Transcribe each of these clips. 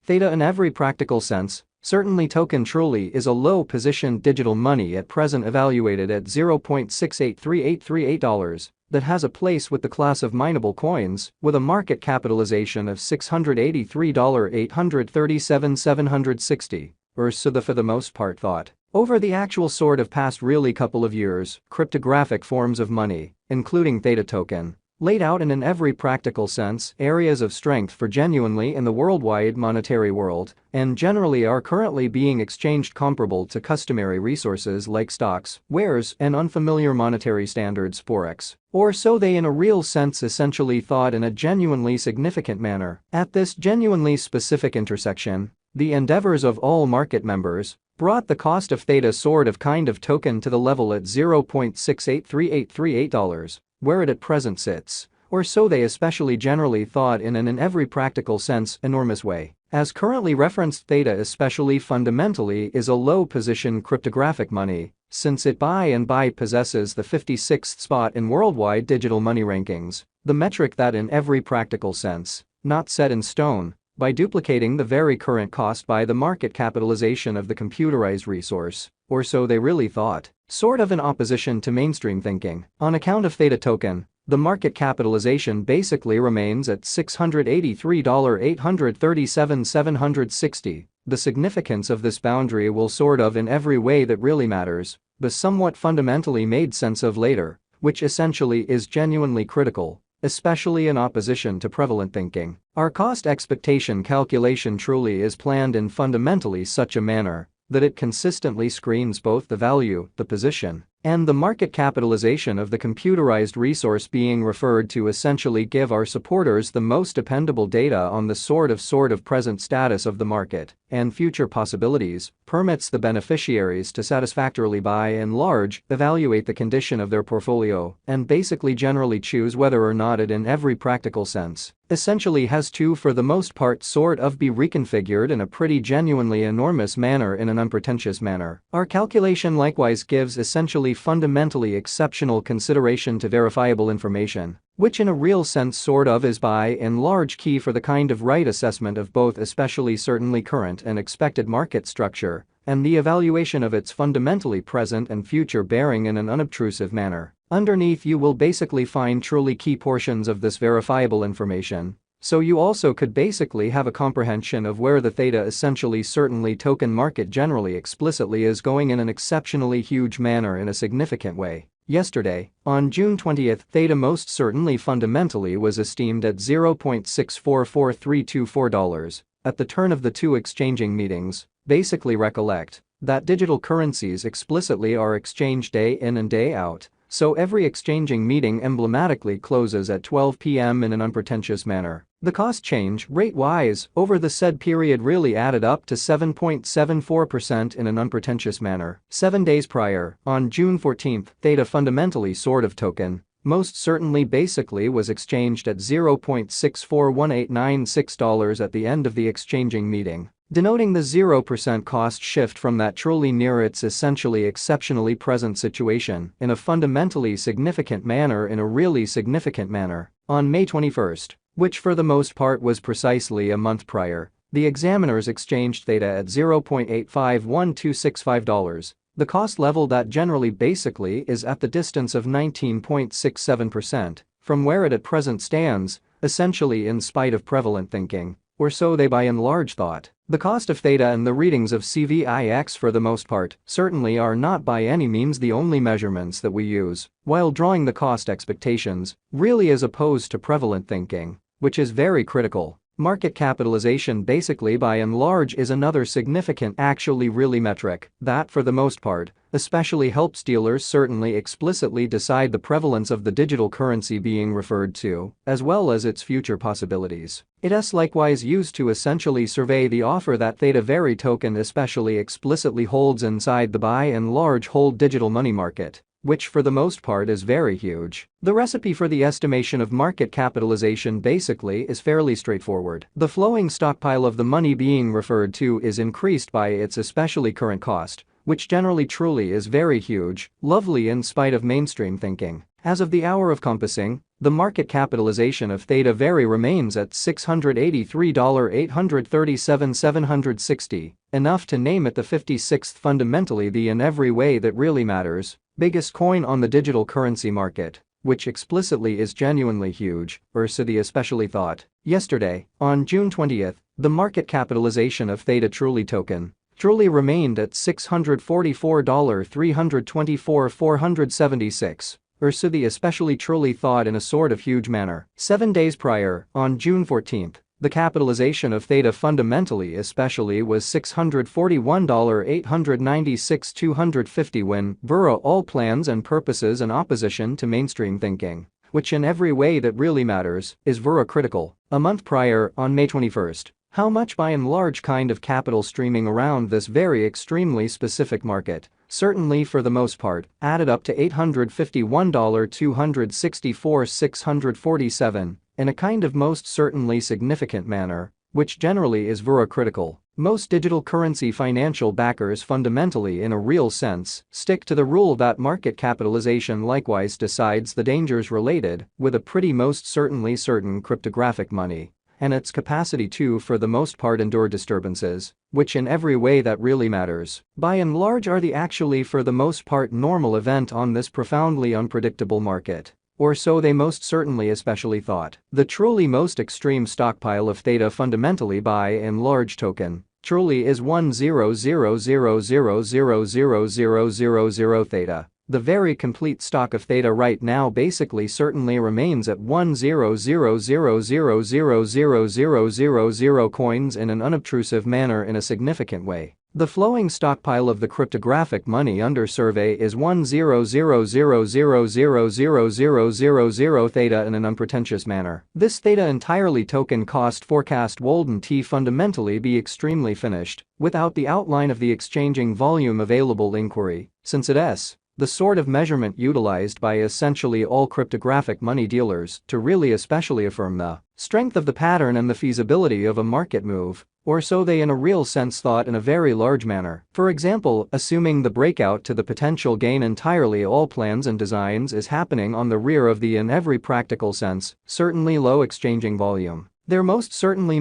Theta in every practical sense. Certainly token truly is a low-positioned digital money at present evaluated at $0.683838 that has a place with the class of mineable coins with a market capitalization of $683,837,760 or so the for the most part thought. Over the actual sort of past really couple of years, cryptographic forms of money, including Theta token, laid out in every practical sense areas of strength for genuinely in the worldwide monetary world and generally are currently being exchanged comparable to customary resources like stocks, wares, and unfamiliar monetary standards forex. Or so they in a real sense essentially thought in a genuinely significant manner. At this genuinely specific intersection, the endeavors of all market members brought the cost of Theta sort of kind of token to the level at $0.683838, where it at present sits, or so they especially generally thought in every practical sense enormous way. As currently referenced, Theta especially fundamentally is a low-position cryptographic money, since it by possesses the 56th spot in worldwide digital money rankings, the metric that in every practical sense, not set in stone, by duplicating the very current cost by the market capitalization of the computerized resource, or so they really thought, sort of in opposition to mainstream thinking. On account of Theta token, the market capitalization basically remains at $683,837,760. The significance of this boundary will sort of in every way that really matters, but somewhat fundamentally made sense of later, which essentially is genuinely critical, especially in opposition to prevalent thinking. Our cost expectation calculation truly is planned in fundamentally such a manner that it consistently screens both the value, the position, and the market capitalization of the computerized resource being referred to essentially give our supporters the most dependable data on the sort of present status of the market and future possibilities, permits the beneficiaries to satisfactorily by and large evaluate the condition of their portfolio and basically generally choose whether or not it in every practical sense essentially has to for the most part sort of be reconfigured in a pretty genuinely enormous manner in an unpretentious manner. Our calculation likewise gives essentially fundamentally exceptional consideration to verifiable information, which in a real sense sort of is by and large key for the kind of right assessment of both especially certainly current and expected market structure and the evaluation of its fundamentally present and future bearing in an unobtrusive manner. Underneath you will basically find truly key portions of this verifiable information, so you also could basically have a comprehension of where the Theta essentially certainly token market generally explicitly is going in an exceptionally huge manner in a significant way. Yesterday, on June 20th, Theta most certainly fundamentally was esteemed at $0.644324 at the turn of the two exchanging meetings. Basically recollect that digital currencies explicitly are exchanged day in and day out, so every exchanging meeting emblematically closes at 12 p.m. in an unpretentious manner. The cost change, rate-wise, over the said period really added up to 7.74% in an unpretentious manner. 7 days prior, on June 14th, Theta fundamentally sort of token most certainly basically was exchanged at $0.641896 at the end of the exchanging meeting, denoting the 0% cost shift from that truly near its essentially exceptionally present situation in a fundamentally significant manner in a really significant manner. On May 21st, which for the most part was precisely a month prior, the examiners exchanged Theta at $0.851265. The cost level that generally basically is at the distance of 19.67% from where it at present stands, essentially in spite of prevalent thinking, or so they by and large thought. The cost of Theta and the readings of CVIX for the most part certainly are not by any means the only measurements that we use while drawing the cost expectations, really as opposed to prevalent thinking, which is very critical. Market capitalization basically by and large is another significant actually really metric that for the most part especially helps dealers certainly explicitly decide the prevalence of the digital currency being referred to as well as its future possibilities. It is likewise used to essentially survey the offer that Theta very token especially explicitly holds inside the by and large hold digital money market, which for the most part is very huge. The recipe for the estimation of market capitalization basically is fairly straightforward. The flowing stockpile of the money being referred to is increased by its especially current cost, which generally truly is very huge, lovely in spite of mainstream thinking. As of the hour of compassing, the market capitalization of Theta remains at $683,837,760, enough to name it the 56th fundamentally the in every way that really matters biggest coin on the digital currency market, which explicitly is genuinely huge, or so the especially thought. Yesterday, on June 20th, the market capitalization of Theta token truly remained at $644,324,476. Or so the especially truly thought in a sort of huge manner. 7 days prior, on June 14th, the capitalization of Theta fundamentally especially was $641,896,250 when via all plans and purposes in opposition to mainstream thinking, which in every way that really matters is via critical. A month prior, on May 21st, how much by and large kind of capital streaming around this very extremely specific market, certainly for the most part, added up to $851,264,647 in a kind of most certainly significant manner, which generally is via critical. Most digital currency financial backers fundamentally in a real sense stick to the rule that market capitalization likewise decides the dangers related with a pretty most certainly certain cryptographic money and its capacity to for the most part endure disturbances, which in every way that really matters, by and large are the actually for the most part normal event on this profoundly unpredictable market. Or so they most certainly especially thought. The truly most extreme stockpile of Theta fundamentally by and large token truly is 100,000,000,000 Theta. The very complete stock of Theta right now basically certainly remains at 100,000,000,000 coins in an unobtrusive manner in a significant way. The flowing stockpile of the cryptographic money under survey is 100,000,000,000 Theta in an unpretentious manner. This Theta entirely token cost forecast Walden T fundamentally be extremely finished without the outline of the exchanging volume available inquiry, since it is the sort of measurement utilized by essentially all cryptographic money dealers to really especially affirm the strength of the pattern and the feasibility of a market move, or so they in a real sense thought in a very large manner. For example, assuming the breakout to the potential gain entirely all plans and designs is happening on the rear of the in every practical sense, certainly low exchanging volume. There most certainly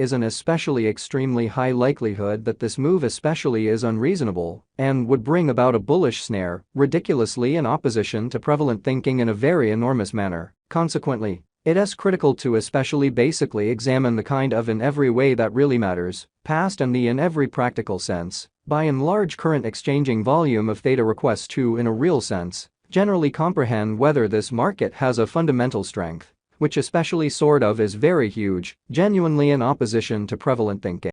is an especially extremely high likelihood that this move especially is unreasonable and would bring about a bullish snare, ridiculously in opposition to prevalent thinking in a very enormous manner. Consequently, it is critical to especially basically examine the kind of in every way that really matters, past and the in every practical sense, by and large current exchanging volume of Theta requests to in a real sense, generally comprehend whether this market has a fundamental strength, which especially sort of is very huge, genuinely in opposition to prevalent thinking.